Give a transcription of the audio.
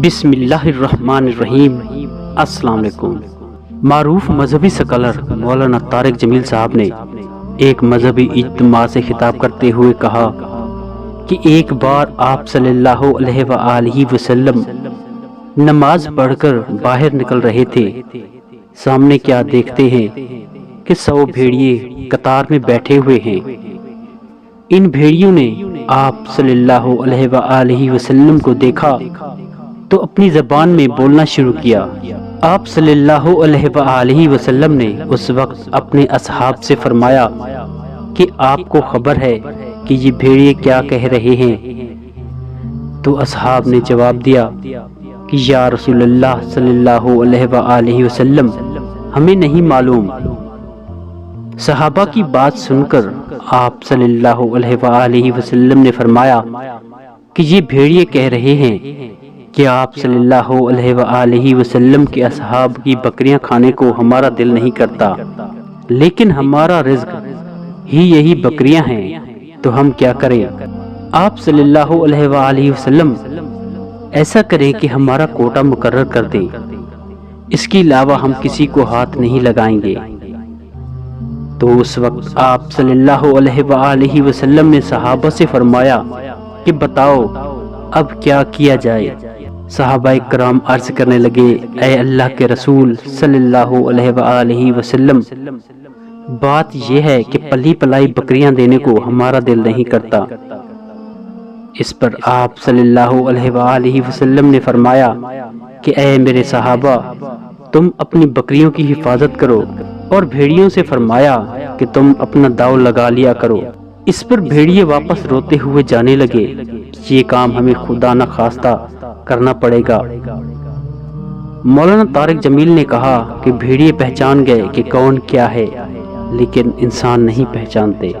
بسم اللہ الرحمن الرحیم۔ السلام علیکم۔ معروف مذہبی سکالر مولانا طارق جمیل صاحب نے ایک مذہبی اجتماع سے خطاب کرتے ہوئے کہا کہ ایک بار آپ صلی اللہ علیہ وآلہ وسلم نماز پڑھ کر باہر نکل رہے تھے۔ سامنے کیا دیکھتے ہیں کہ 100 بھیڑیے قطار میں بیٹھے ہوئے ہیں۔ ان بھیڑیوں نے آپ صلی اللہ علیہ وآلہ وسلم کو دیکھا تو اپنی زبان میں بولنا شروع کیا۔ آپ صلی اللہ علیہ وآلہ وسلم نے اس وقت اپنے اصحاب سے فرمایا کہ آپ کو خبر ہے کہ یہ بھیڑیے کیا کہہ رہے ہیں؟ تو اصحاب نے جواب دیا کہ یا رسول اللہ صلی اللہ علیہ وآلہ وسلم، ہمیں نہیں معلوم۔ صحابہ کی بات سن کر آپ صلی اللہ علیہ وآلہ وسلم نے فرمایا کہ یہ بھیڑیے کہہ رہے ہیں کہ آپ صلی اللہ علیہ وآلہ وسلم کے اصحاب کی بکریاں کھانے کو ہمارا دل نہیں کرتا، لیکن ہمارا رزق ہی یہی بکریاں ہیں، تو ہم کیا کریں؟ آپ صلی اللہ علیہ وآلہ وسلم ایسا کریں کہ ہمارا کوٹا مقرر کر دیں، اس کے علاوہ ہم کسی کو ہاتھ نہیں لگائیں گے۔ تو اس وقت آپ صلی اللہ علیہ وآلہ وسلم نے صحابہ سے فرمایا کہ بتاؤ اب کیا کیا جائے؟ صحابہ کرام عرض کرنے لگے، اے اللہ کے رسول صلی اللہ علیہ وآلہ وسلم، بات یہ ہے کہ پلی پلائی بکریاں دینے کو ہمارا دل نہیں کرتا۔ اس پر آپ صلی اللہ علیہ وآلہ وسلم نے فرمایا کہ اے میرے صحابہ، تم اپنی بکریوں کی حفاظت کرو، اور بھیڑیوں سے فرمایا کہ تم اپنا داؤ لگا لیا کرو۔ اس پر بھیڑیے واپس روتے ہوئے جانے لگے، یہ کام ہمیں خدا نہ خواستہ کرنا پڑے گا۔ مولانا طارق جمیل نے کہا کہ بھیڑیے پہچان گئے کہ کون کیا ہے، لیکن انسان نہیں پہچانتے۔